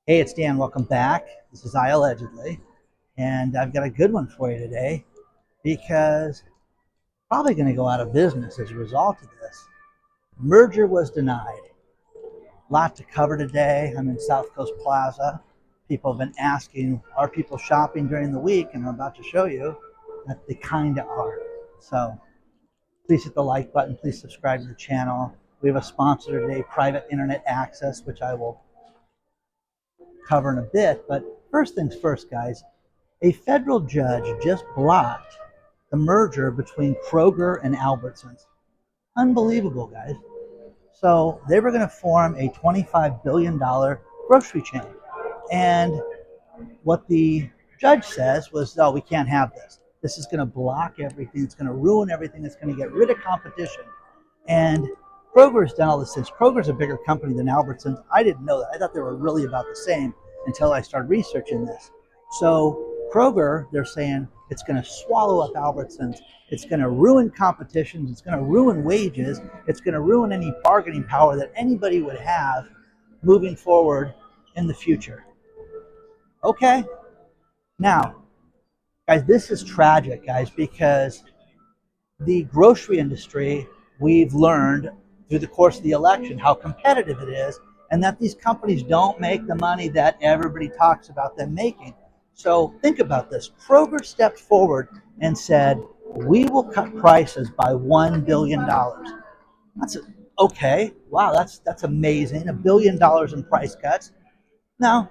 Hey, it's Dan. Welcome back. This is iAllegedly, and I've got a good one for you today because probably going to go out of business as a result of this. Merger was denied. Lot to cover today. I'm in South Coast Plaza. People have been asking, are people shopping during the week? And I'm about to show you that they kind of are. So please hit the like button. Please subscribe to the channel. We have a sponsor today, Private Internet Access, which I will cover in a bit. But first things first, guys, a federal judge just blocked the merger between Kroger and Albertsons. Unbelievable, guys. So they were going to form a $25 billion grocery chain. And what the judge says was, no, we can't have this. This is going to block everything. It's going to ruin everything. It's going to get rid of competition. And Kroger's done all this since. Kroger's a bigger company than Albertsons. I didn't know that. I thought they were really about the same until I started researching this. So Kroger, they're saying it's going to swallow up Albertsons. It's going to ruin competition. It's going to ruin wages. It's going to ruin any bargaining power that anybody would have moving forward in the future. Okay? Now, guys, this is tragic, guys, because the grocery industry, we've learned through the course of the election how competitive it is, and that these companies don't make the money that everybody talks about them making. So think about this. Kroger stepped forward and said, we will cut prices by $1 billion. That's okay. Wow, that's amazing. $1 billion in price cuts. No,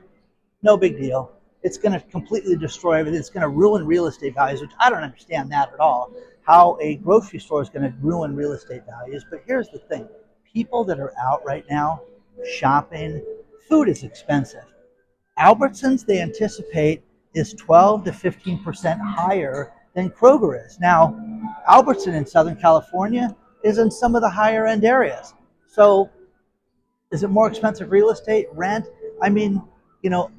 no big deal. It's going to completely destroy everything. It's going to ruin real estate values, which I don't understand that at all. How a grocery store is going to ruin real estate values. But here's the thing. People that are out right now shopping, food is expensive. Albertsons, they anticipate, is 12 to 15% higher than Kroger is. Now, Albertson in Southern California is in some of the higher end areas. So is it more expensive real estate, rent? I mean,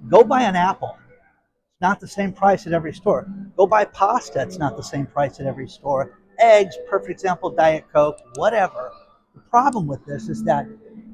go buy an apple. It's not the same price at every store. Go buy pasta. It's not the same price at every store. Eggs, perfect example, Diet Coke, whatever. The problem with this is that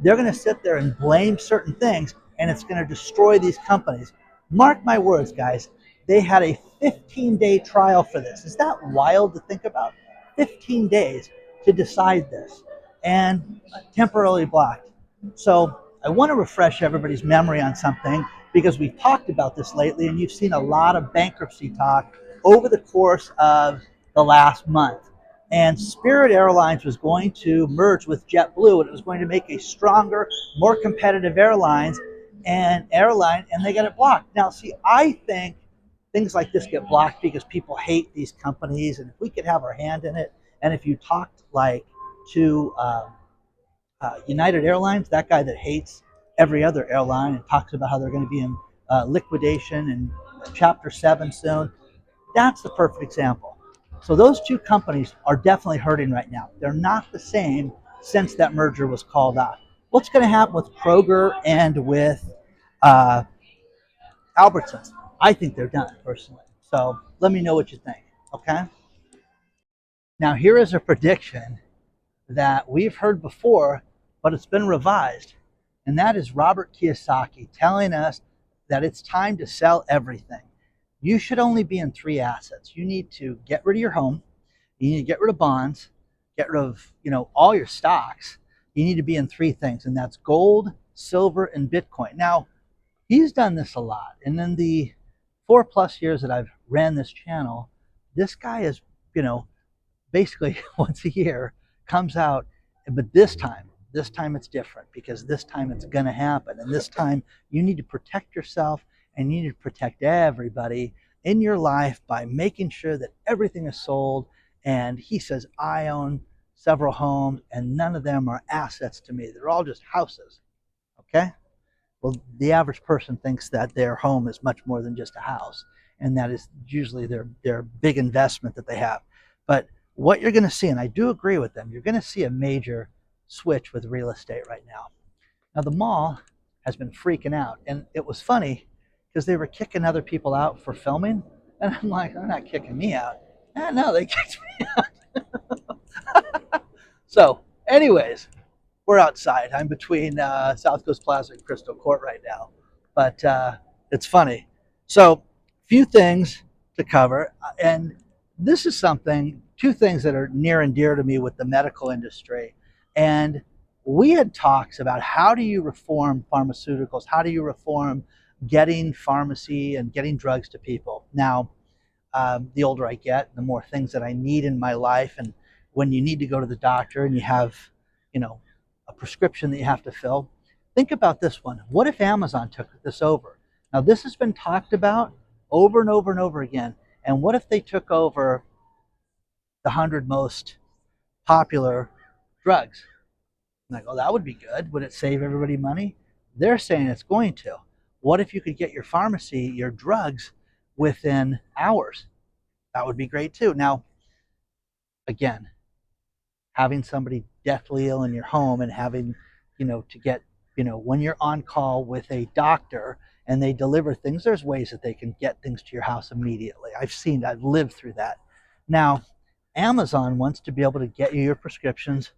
they're going to sit there and blame certain things, and it's going to destroy these companies. Mark my words, guys. They had a 15-day trial for this. Is that wild to think about? 15 days to decide this, and temporarily blocked. So I want to refresh everybody's memory on something because we've talked about this lately, and you've seen a lot of bankruptcy talk over the course of the last month. And Spirit Airlines was going to merge with JetBlue, and it was going to make a stronger, more competitive airline, and they got it blocked. Now, see, I think things like this get blocked because people hate these companies, and if we could have our hand in it, and if you talked like to United Airlines, that guy that hates every other airline and talks about how they're going to be in liquidation and Chapter 7 soon, that's the perfect example. So those two companies are definitely hurting right now. They're not the same since that merger was called off. What's going to happen with Kroger and with uh, Albertsons? I think they're done, personally. So let me know what you think, okay? Now, here is a prediction that we've heard before, but it's been revised. And that is Robert Kiyosaki telling us that it's time to sell everything. You should only be in three assets. You need to get rid of your home. You need to get rid of bonds, get rid of, all your stocks. You need to be in three things, and that's gold, silver, and Bitcoin. Now, he's done this a lot. And in the 4+ years that I've ran this channel, this guy is, basically once a year comes out, but this time it's different because this time it's going to happen. And this time you need to protect yourself and you need to protect everybody in your life by making sure that everything is sold. And he says, I own several homes and none of them are assets to me. They're all just houses. Okay? Well, the average person thinks that their home is much more than just a house. And that is usually their big investment that they have. But what you're going to see, and I do agree with them, you're going to see a major switch with real estate right now. Now, the mall has been freaking out. And it was funny because they were kicking other people out for filming. And I'm like, they're not kicking me out. No, they kicked me out. So, anyways, we're outside. I'm between South Coast Plaza and Crystal Court right now. but it's funny. So, few things to cover, and this is something, two things that are near and dear to me with the medical industry. And we had talks about how do you reform pharmaceuticals? How do you reform getting pharmacy and getting drugs to people? Now, the older I get, the more things that I need in my life. And when you need to go to the doctor and you have, you know, a prescription that you have to fill, think about this one. What if Amazon took this over? Now, this has been talked about over and over and over again. And what if they took over the 100 most popular drugs? And I go, that would be good. Would it save everybody money? They're saying it's going to. What if you could get your pharmacy, your drugs, within hours? That would be great too. Now, again, having somebody deathly ill in your home and having, to get, when you're on call with a doctor and they deliver things, there's ways that they can get things to your house immediately. I've lived through that. Now, Amazon wants to be able to get you your prescriptions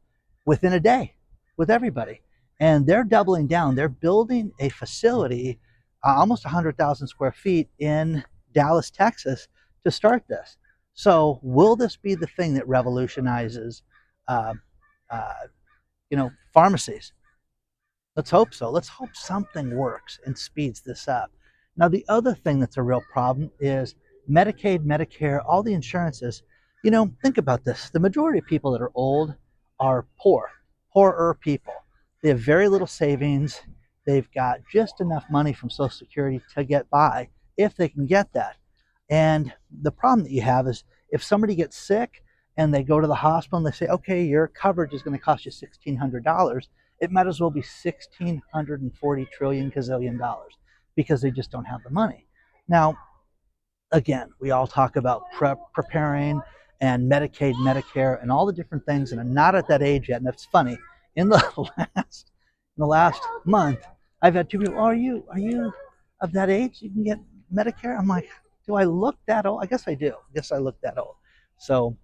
within a day with everybody. And they're doubling down. They're building a facility, almost 100,000 square feet in Dallas, Texas, to start this. So will this be the thing that revolutionizes, uh, uh, pharmacies? Let's hope so. Let's hope something works and speeds this up. Now, the other thing that's a real problem is Medicaid, Medicare, all the insurances. Think about this. The majority of people that are old are poorer people. They have very little savings. They've got just enough money from Social Security to get by, if they can get that. And the problem that you have is if somebody gets sick and they go to the hospital and they say, okay, your coverage is going to cost you $1,600, it might as well be 1,640 trillion gazillion dollars because they just don't have the money. Now, again, we all talk about preparing and Medicaid, Medicare, and all the different things, and I'm not at that age yet. And it's funny, in the last month, I've had two people, are you of that age? You can get Medicare? I'm like, do I look that old? I guess I do. I guess I look that old. So,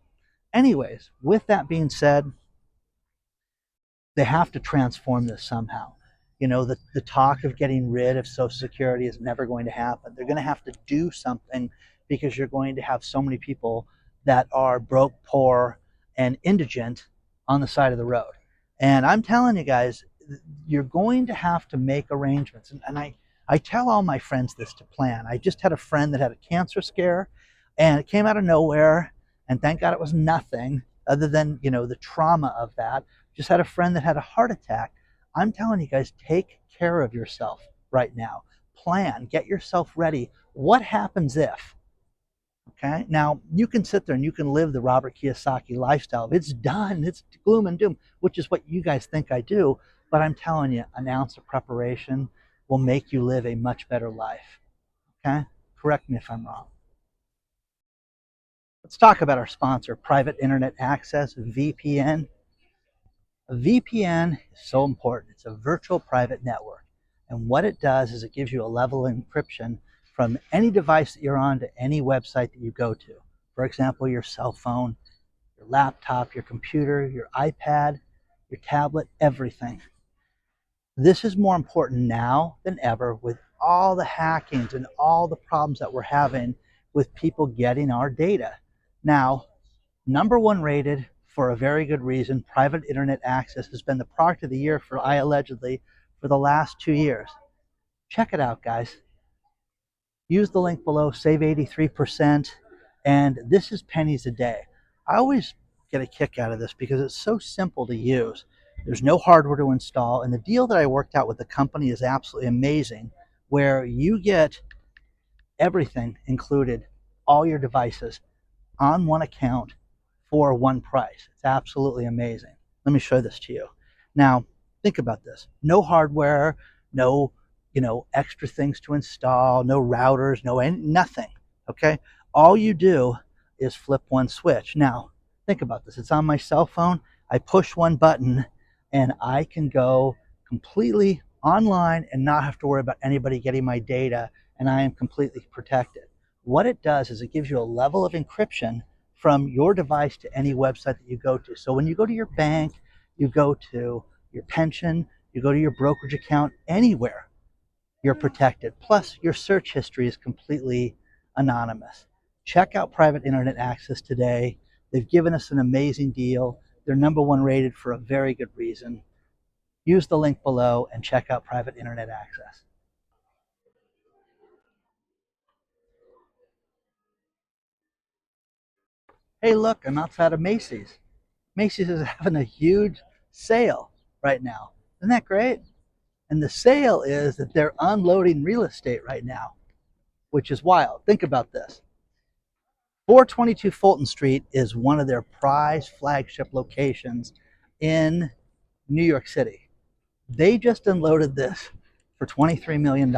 anyways, with that being said, they have to transform this somehow. The talk of getting rid of Social Security is never going to happen. They're going to have to do something because you're going to have so many people that are broke, poor, and indigent on the side of the road. And I'm telling you guys, you're going to have to make arrangements. And I tell all my friends this to plan. I just had a friend that had a cancer scare and it came out of nowhere. And thank God it was nothing other than, the trauma of that. Just had a friend that had a heart attack. I'm telling you guys, take care of yourself right now. Plan, get yourself ready. What happens if? Okay, now you can sit there and you can live the Robert Kiyosaki lifestyle. It's done, it's gloom and doom, which is what you guys think I do. But I'm telling you, an ounce of preparation will make you live a much better life. Okay, correct me if I'm wrong. Let's talk about our sponsor, Private Internet Access, VPN. A VPN is so important. It's a virtual private network. And what it does is it gives you a level of encryption from any device that you're on to any website that you go to. For example, your cell phone, your laptop, your computer, your iPad, your tablet, everything. This is more important now than ever with all the hackings and all the problems that we're having with people getting our data. Now, number one rated for a very good reason, Private Internet Access has been the product of the year for iAllegedly for the last 2 years. Check it out, guys. Use the link below, save 83%, and this is pennies a day. I always get a kick out of this because it's so simple to use. There's no hardware to install, and the deal that I worked out with the company is absolutely amazing, where you get everything included, all your devices, on one account for one price. It's absolutely amazing. Let me show this to you. Now, think about this. No hardware, no extra things to install, no routers, nothing. Okay? All you do is flip one switch. Now, think about this. It's on my cell phone. I push one button and I can go completely online and not have to worry about anybody getting my data, and I am completely protected. What it does is it gives you a level of encryption from your device to any website that you go to. So when you go to your bank, you go to your pension, you go to your brokerage account, anywhere, you're protected. Plus, your search history is completely anonymous. Check out private internet access today. They've given us an amazing deal. They're #1 rated for a very good reason. Use the link below and check out private internet access. Hey, look, I'm outside of Macy's. Macy's is having a huge sale right now. Isn't that great? And the sale is that they're unloading real estate right now, which is wild. Think about this. 422 Fulton Street is one of their prize flagship locations in New York City. They just unloaded this for $23 million.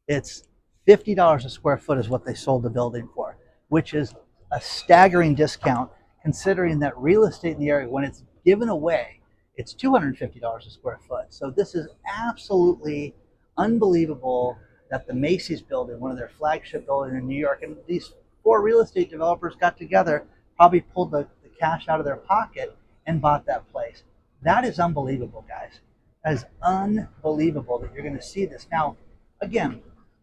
It's $50 a square foot is what they sold the building for, which is a staggering discount considering that real estate in the area, when it's given away, it's $250 a square foot. So this is absolutely unbelievable that the Macy's building, one of their flagship buildings in New York, and these 4 real estate developers got together, probably pulled the cash out of their pocket and bought that place. That is unbelievable, guys. That is unbelievable that you're going to see this. Now, again,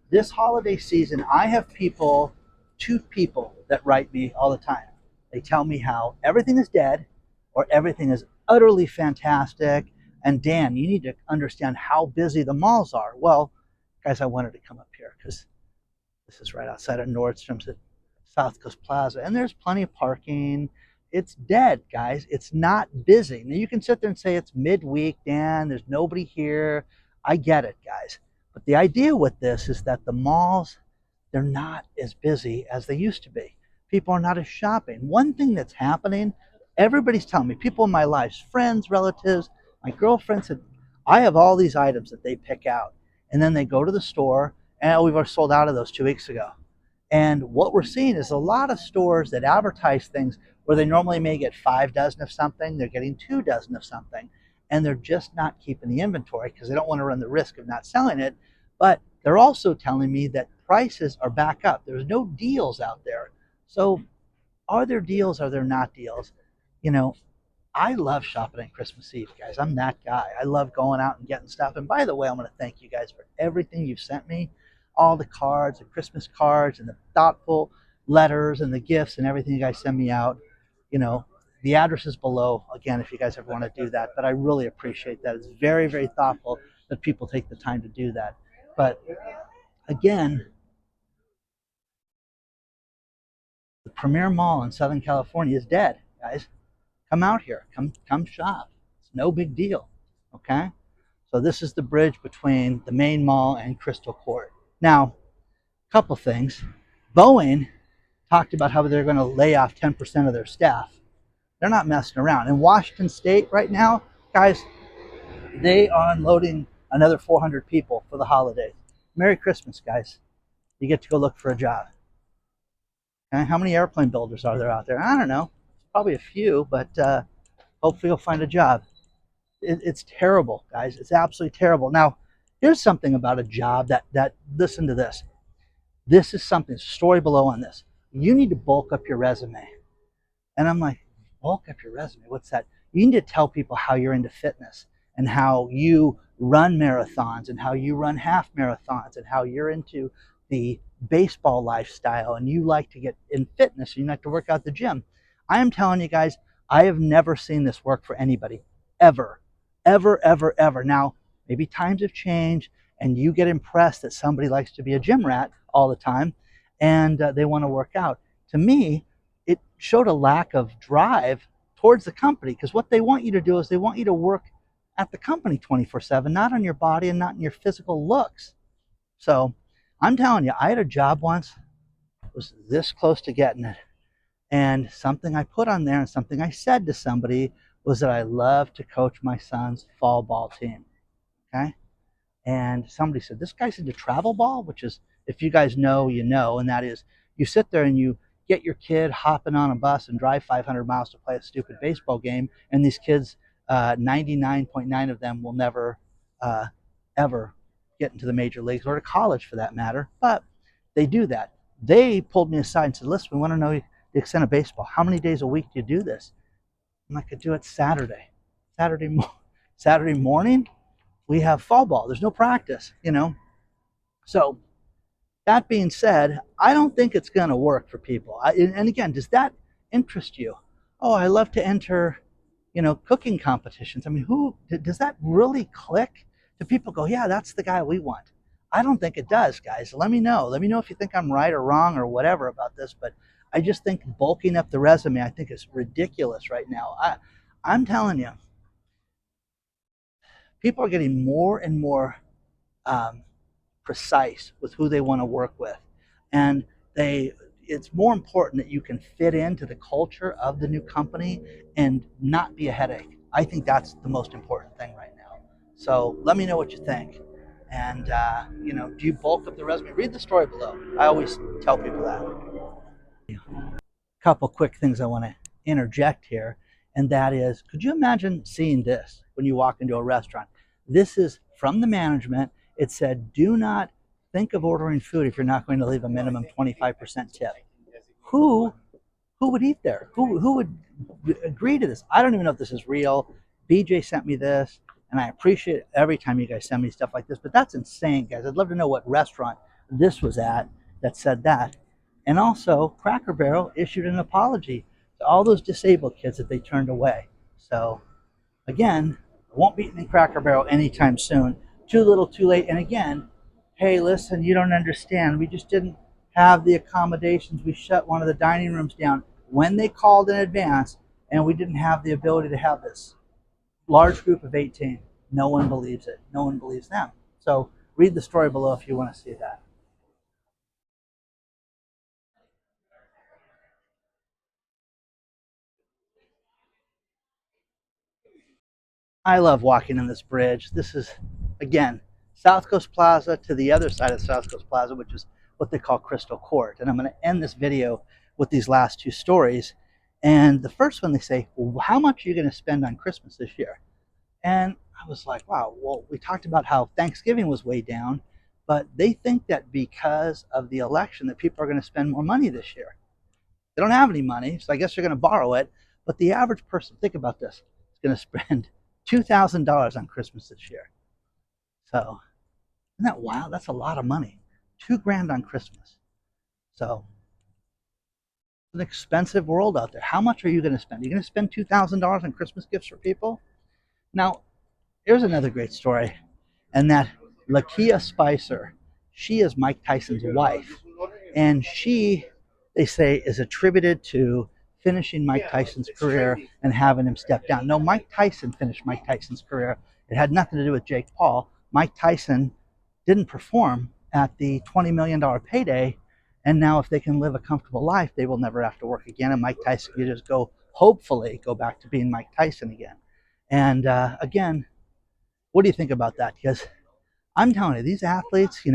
this holiday season, I have 2 people that write me all the time. They tell me how everything is dead or everything is utterly fantastic. And Dan, you need to understand how busy the malls are. Well, guys, I wanted to come up here because this is right outside of Nordstrom's at South Coast Plaza, and there's plenty of parking. It's dead, guys. It's not busy. Now, you can sit there and say it's midweek, Dan, there's nobody here. I get it, guys. But the idea with this is that the malls, they're not as busy as they used to be. People are not as shopping. One thing that's happening, everybody's telling me, people in my life, friends, relatives, my girlfriend said, I have all these items that they pick out. And then they go to the store, and we've already sold out of those 2 weeks ago. And what we're seeing is a lot of stores that advertise things where they normally may get 5 dozen of something, they're getting 2 dozen of something. And they're just not keeping the inventory because they don't want to run the risk of not selling it. But they're also telling me that prices are back up. There's no deals out there. So are there deals? Are there not deals? You know, I love shopping on Christmas Eve, guys. I'm that guy. I love going out and getting stuff. And by the way, I want to thank you guys for everything you've sent me, all the cards, the Christmas cards, and the thoughtful letters and the gifts and everything you guys send me out. You know, the address is below, again, if you guys ever want to do that. But I really appreciate that. It's very, very thoughtful that people take the time to do that. But again, the premier mall in Southern California is dead, guys. Come out here. Come shop. It's no big deal. Okay? So this is the bridge between the main mall and Crystal Court. Now, a couple things. Boeing talked about how they're going to lay off 10% of their staff. They're not messing around. In Washington State right now, guys, they are unloading another 400 people for the holidays. Merry Christmas, guys. You get to go look for a job. Okay? How many airplane builders are there out there? I don't know. Probably a few, but hopefully you'll find a job. It's terrible, guys. It's absolutely terrible. Now, here's something about a job that listen to this. This is something, story below on this. You need to bulk up your resume. And I'm like, bulk up your resume? What's that? You need to tell people how you're into fitness and how you run marathons and how you run half marathons and how you're into the baseball lifestyle and you like to get in fitness and you like to work out at the gym. I am telling you guys, I have never seen this work for anybody, ever, ever, ever, ever. Now, maybe times have changed and you get impressed that somebody likes to be a gym rat all the time and they want to work out. To me, it showed a lack of drive towards the company because what they want you to do is they want you to work at the company 24/7, not on your body and not in your physical looks. So I'm telling you, I had a job once, was this close to getting it. And something I put on there and something I said to somebody was that I love to coach my son's fall ball team. Okay? And somebody said, this guy's into travel ball, which is, if you guys know, you know, and that is you sit there and you get your kid hopping on a bus and drive 500 miles to play a stupid baseball game. And these kids, 99.9 of them will never, ever get into the major leagues or to college for that matter. But they do that. They pulled me aside and said, listen, we want to know the extent of baseball. How many days a week do you do this? I'm like, I do it Saturday morning. We have fall ball. There's no practice, you know. So that being said, I don't think it's going to work for people. And again, does that interest you? Oh, I love to enter, cooking competitions. I mean, who does that really click? Do people go, yeah, that's the guy we want? I don't think it does, guys. Let me know. Let me know if you think I'm right or wrong or whatever about this. But I just think bulking up the resume, I think is ridiculous right now. I'm telling you, people are getting more and more um, precise with who they want to work with, and it's more important that you can fit into the culture of the new company and not be a headache. I think that's the most important thing right now. So let me know what you think. And do you bulk up the resume? Read the story below. I always tell people that. Couple quick things I want to interject here, and that is, could you imagine seeing this when you walk into a restaurant? This is from the management. It said, do not think of ordering food if you're not going to leave a minimum 25% tip. Who who would eat there? Who would agree to this? I don't even know if this is real. BJ sent me this, and I appreciate it every time you guys send me stuff like this, but that's insane, guys. I'd love to know what restaurant this was at that said that. And also, Cracker Barrel issued an apology to all those disabled kids that they turned away. So, again, I won't be eating Cracker Barrel anytime soon. Too little, too late. And again, hey, listen, you don't understand. We just didn't have the accommodations. We shut one of the dining rooms down when they called in advance, and we didn't have the ability to have this large group of 18. No one believes it. No one believes them. So read the story below if you want to see that. I love walking in this bridge. This is, again, South Coast Plaza to the other side of South Coast Plaza, which is what they call Crystal Court. And I'm going to end this video with these last two stories. And the first one, they say, well, how much are you going to spend on Christmas this year? And I was like, wow, well, we talked about how Thanksgiving was way down, but they think that because of the election that people are going to spend more money this year. They don't have any money, so I guess they're going to borrow it. But the average person, think about this, is going to spend $2,000 on Christmas this year. So, isn't that wild? That's a lot of money. $2,000 on Christmas. So, it's an expensive world out there. How much are you going to spend? Are you going to spend $2,000 on Christmas gifts for people? Now, here's another great story, and that Lakia Spicer, she is Mike Tyson's wife, and she, they say, is attributed to finishing Mike Tyson's career and having him step down. No, Mike Tyson finished Mike Tyson's career. It had nothing to do with Jake Paul. Mike Tyson didn't perform at the $20 million payday, and now if they can live a comfortable life, they will never have to work again, and Mike Tyson can just hopefully go back to being Mike Tyson again. And again, what do you think about that? Because I'm telling you, these athletes,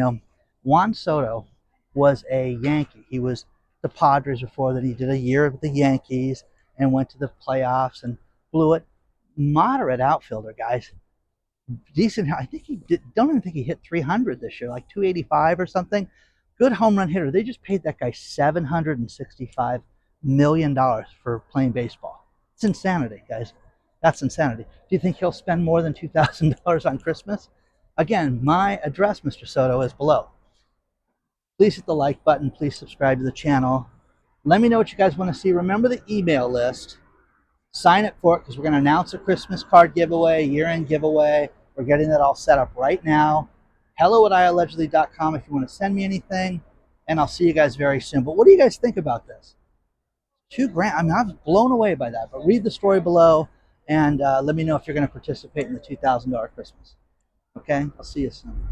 Juan Soto was a Yankee. He was the Padres before that. He did a year with the Yankees and went to the playoffs and blew it. Moderate outfielder, guys. Decent. I think don't even think he hit 300 this year, like 285 or something. Good home run hitter. They just paid that guy $765 million for playing baseball. It's insanity, guys. That's insanity. Do you think he'll spend more than $2,000 on Christmas? Again, my address, Mr. Soto, is below. Please hit the like button. Please subscribe to the channel. Let me know what you guys want to see. Remember the email list. Sign up for it because we're going to announce a Christmas card giveaway, year-end giveaway. We're getting that all set up right now. hello@iallegedly.com if you want to send me anything. And I'll see you guys very soon. But what do you guys think about this? $2,000. I mean, I was blown away by that. But read the story below and let me know if you're going to participate in the $2,000 Christmas. Okay? I'll see you soon.